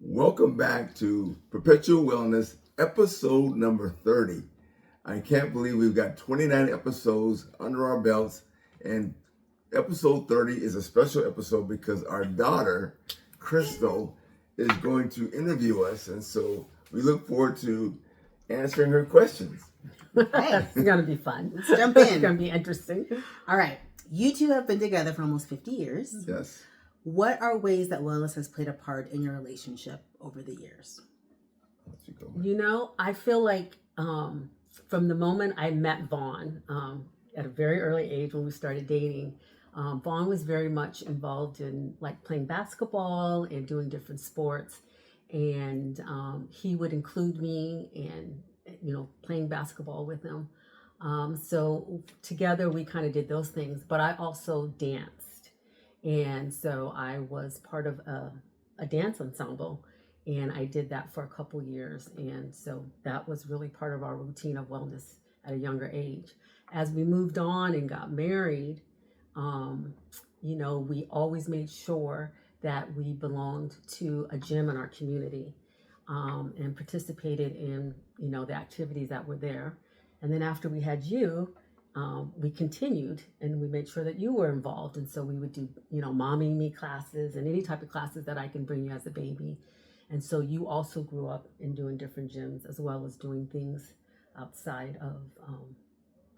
Welcome back to Perpetual Wellness, episode number 30. I can't believe we've got 29 episodes under our belts, and episode 30 is a special episode because our daughter, Crystal, is going to interview us, and so we look forward to answering her questions. Hey, It's going to be fun. let's jump It's in. going to be interesting. All right. You two have been together for almost 50 years. Yes. What are ways that wellness has played a part in your relationship over the years? I'll let you go. You know, I feel like from the moment I met Vaughn at a very early age when we started dating, Vaughn was very much involved in like playing basketball and doing different sports. And he would include me in, playing basketball with him. So together we kind of did those things, but I also danced. And so I was part of a dance ensemble, and I did that for a couple years. And so that was really part of our routine of wellness at a younger age. As we moved on and got married, we always made sure that we belonged to a gym in our community and participated in, the activities that were there. And then after we had you, we continued and we made sure that you were involved. And so we would do, mommy and me classes and any type of classes that I can bring you as a baby. And so you also grew up in doing different gyms as well as doing things outside of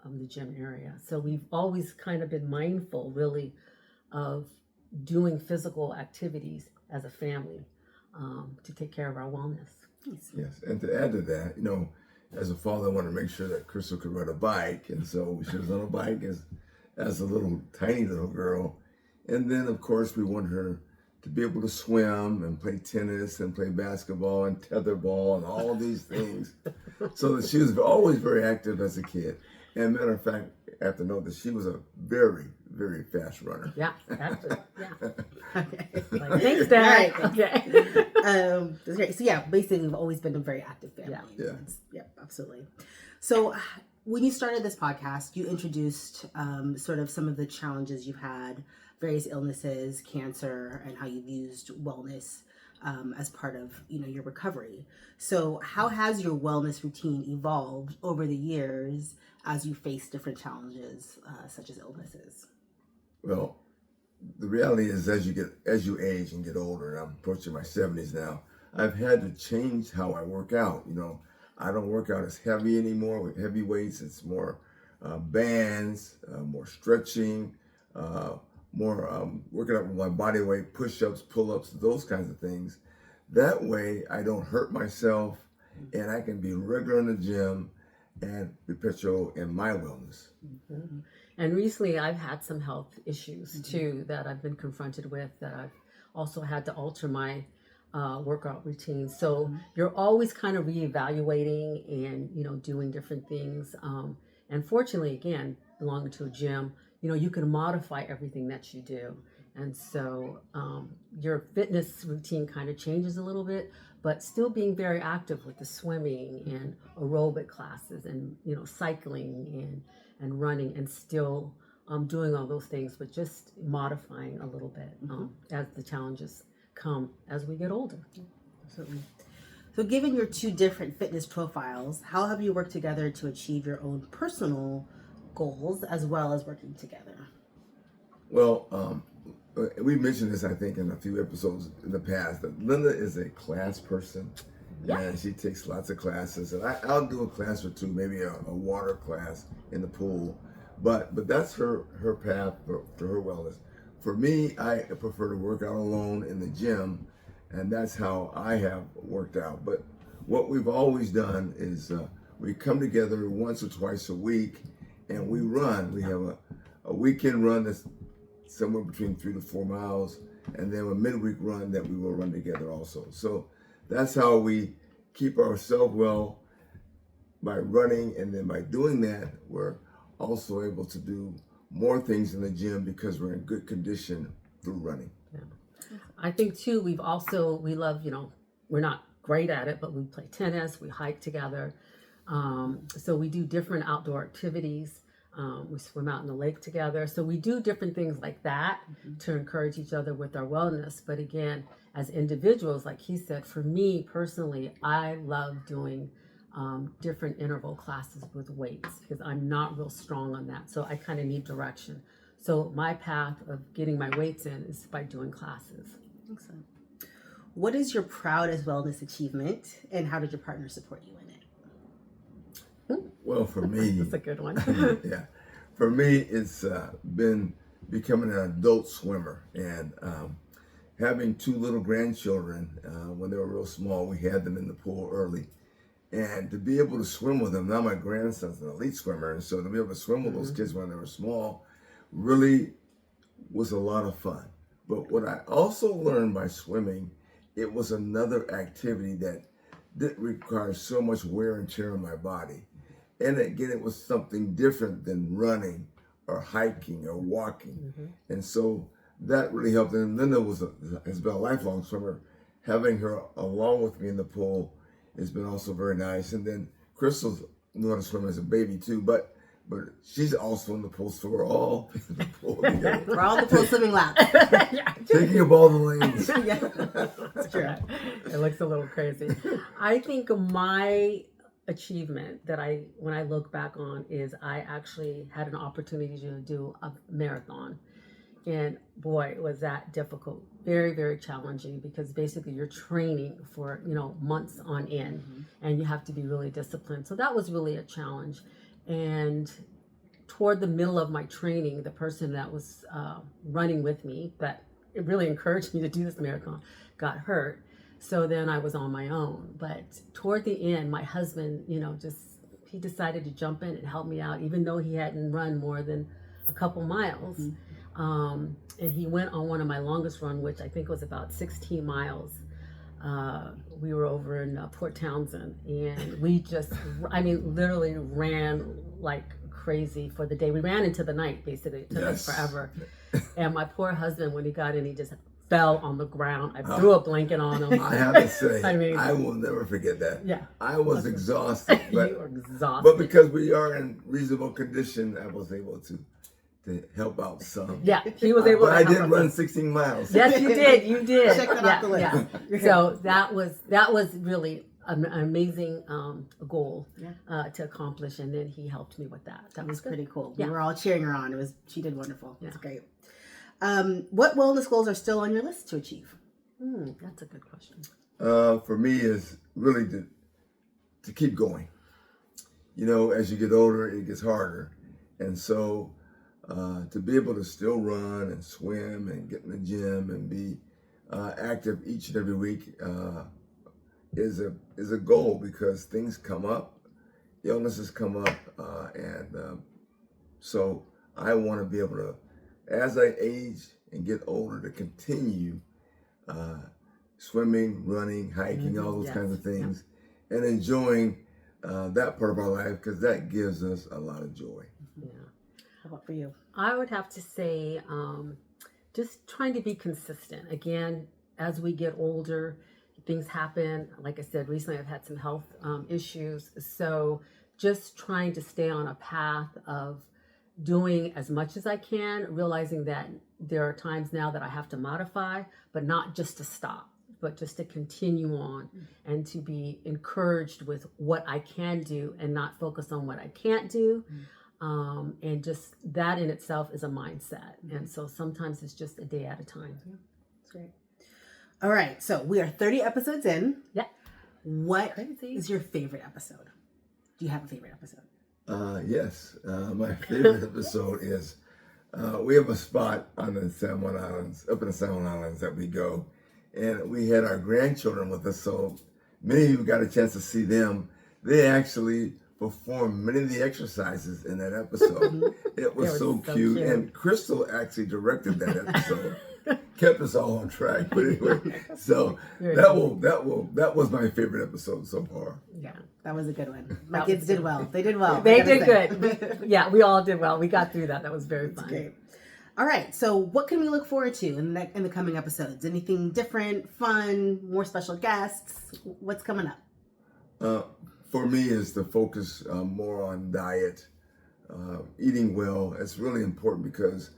the gym area. So we've always kind of been mindful really of doing physical activities as a family to take care of our wellness. Yes, and to add to that, as a father, I want to make sure that Crystal could ride a bike, and so she was on a bike as a tiny little girl. And then, of course, we wanted her to be able to swim and play tennis and play basketball and tetherball and all of these things, so that she was always very active as a kid. And matter of fact, I have to note that she was a very, very fast runner. Yeah, actually, yeah. Okay. Like, thanks, Dad. Right. Okay. That's great. So yeah, basically we've always been a very active family. Yeah. Yeah, absolutely. So when you started this podcast, you introduced sort of some of the challenges you've had, various illnesses, cancer, and how you've used wellness as part of your recovery. So how has your wellness routine evolved over the years as you face different challenges such as illnesses? Well, the reality is, as you age and get older, and I'm approaching my 70s now, I've had to change how I work out. I don't work out as heavy anymore with heavy weights. It's more bands, more stretching, more working out with my body weight, push-ups, pull-ups, those kinds of things. That way I don't hurt myself and I can be regular in the gym and perpetual in my wellness. Mm-hmm. And recently I've had some health issues too that I've been confronted with, that I've also had to alter my workout routine. So you're always kind of reevaluating and, doing different things. And fortunately, again, belonging to a gym, you can modify everything that you do. And so your fitness routine kind of changes a little bit, but still being very active with the swimming and aerobic classes and, cycling and running, and still doing all those things, but just modifying a little bit as the challenges come as we get older. Absolutely. So given your two different fitness profiles, how have you worked together to achieve your own personal goals as well as working together? Well, we mentioned this, I think, in a few episodes in the past, that Linda is a class person. Yeah. And she takes lots of classes, and I'll do a class or two, maybe a water class in the pool, but that's her path for her wellness. For me, I prefer to work out alone in the gym, and that's how I have worked out. But what we've always done is we come together once or twice a week and we run. We have a weekend run that's somewhere between 3 to 4 miles, and then a midweek run that we will run together also. So that's how we keep ourselves well, by running, and then by doing that, we're also able to do more things in the gym because we're in good condition through running. Yeah. I think too, we love, we're not great at it, but we play tennis, we hike together. So we do different outdoor activities. We swim out in the lake together. So we do different things like that to encourage each other with our wellness. But again, as individuals, like he said, for me personally, I love doing different interval classes with weights because I'm not real strong on that. So I kind of need direction. So my path of getting my weights in is by doing classes. Excellent. What is your proudest wellness achievement, and how did your partner support you in it? Well, for me, That's a good one. yeah, for me, it's been becoming an adult swimmer, and having two little grandchildren. When they were real small, we had them in the pool early, and to be able to swim with them. Now my grandson's an elite swimmer, and so to be able to swim with those kids when they were small really was a lot of fun. But what I also learned by swimming, it was another activity that didn't require so much wear and tear on my body. And again, it was something different than running or hiking or walking. And so that really helped. And Linda has been a lifelong swimmer. Having her along with me in the pool has been also very nice. And then Crystal's knew how to swim as a baby too, but she's also in the pool, so we're all in the pool together. We're all the pool swimming lap. Taking up all the lanes. Yeah, that's true. It looks a little crazy. I think my achievement that when I look back on is I actually had an opportunity to do a marathon. And boy, was that difficult. Very, very challenging because basically you're training for, months on end and you have to be really disciplined. So that was really a challenge. And toward the middle of my training, the person that was running with me, that it really encouraged me to do this marathon, got hurt. So then I was on my own. But toward the end, my husband, he decided to jump in and help me out, even though he hadn't run more than a couple miles. And he went on one of my longest run, which I think was about 16 miles. We were over in Port Townsend, and we just, literally ran like crazy for the day. We ran into the night, basically. It took us forever. And my poor husband, when he got in, he just fell on the ground. I threw a blanket on him. I have to say, I will never forget that. Yeah. I was exhausted. But, you were exhausted. But because we are in reasonable condition, I was able to help out some. Yeah, he was able but to I help did out. run 16 miles. Yes, you did. You did. Check that off the list. Yeah. So that was really an amazing goal to accomplish, and then he helped me with that. That was pretty cool. Yeah. We were all cheering her on. She did wonderful. Yeah. It's great. What wellness goals are still on your list to achieve? That's a good question. For me, is really to keep going. As you get older, it gets harder, and so to be able to still run and swim and get in the gym and be active each and every week is a goal, because things come up, illnesses come up, and so I want to be able to, as I age and get older, to continue swimming, running, hiking, all those kinds of things, and enjoying that part of our life, because that gives us a lot of joy. Yeah. How about for you? I would have to say just trying to be consistent. Again, as we get older, things happen. Like I said, recently I've had some health issues. So just trying to stay on a path of doing as much as I can, realizing that there are times now that I have to modify, but not just to stop, but just to continue on and to be encouraged with what I can do and not focus on what I can't do. And just that in itself is a mindset. And so sometimes it's just a day at a time. Yeah, that's great. All right, so we are 30 episodes in. Yeah. What is your favorite episode? Do you have a favorite episode? Yes. My favorite episode is we have a spot on the San Juan Islands, up in the San Juan Islands, that we go. And we had our grandchildren with us, so many of you got a chance to see them. They actually performed many of the exercises in that episode. It was so cute. And Crystal actually directed that episode. Kept us all on track. But anyway, so that was my favorite episode so far. Yeah, that was a good one. My kids did well. They did well. They did good. Yeah, we all did well. We got through that. That was very fun. Great. All right, so what can we look forward to in the coming episodes? Anything different, fun, more special guests? What's coming up? For me, is to focus more on diet, eating well. It's really important, because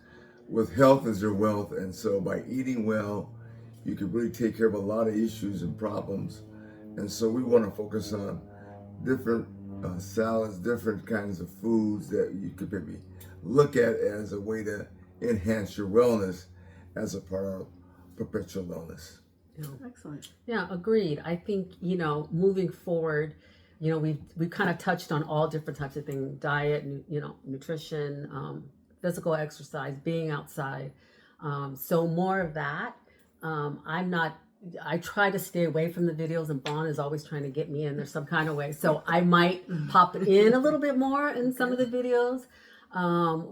with health is your wealth, and so by eating well, you can really take care of a lot of issues and problems. And so we want to focus on different salads, different kinds of foods that you could maybe look at as a way to enhance your wellness as a part of Perpetual Wellness. Excellent. Yeah, agreed. I think, moving forward, we've kind of touched on all different types of things: diet, nutrition, physical exercise, being outside. So more of that. I try to stay away from the videos, and Vaughn is always trying to get me in there some kind of way. So I might pop in a little bit more in some of the videos.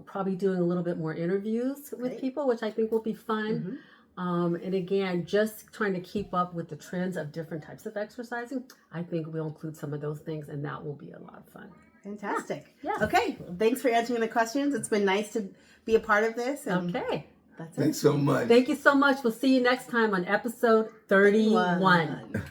Probably doing a little bit more interviews with people, which I think will be fun. And again, just trying to keep up with the trends of different types of exercising. I think we'll include some of those things, and that will be a lot of fun. Fantastic. Yeah. Okay. Well, thanks for answering the questions. It's been nice to be a part of this. Okay. That's it. Thanks so much. Thank you so much. We'll see you next time on episode 31.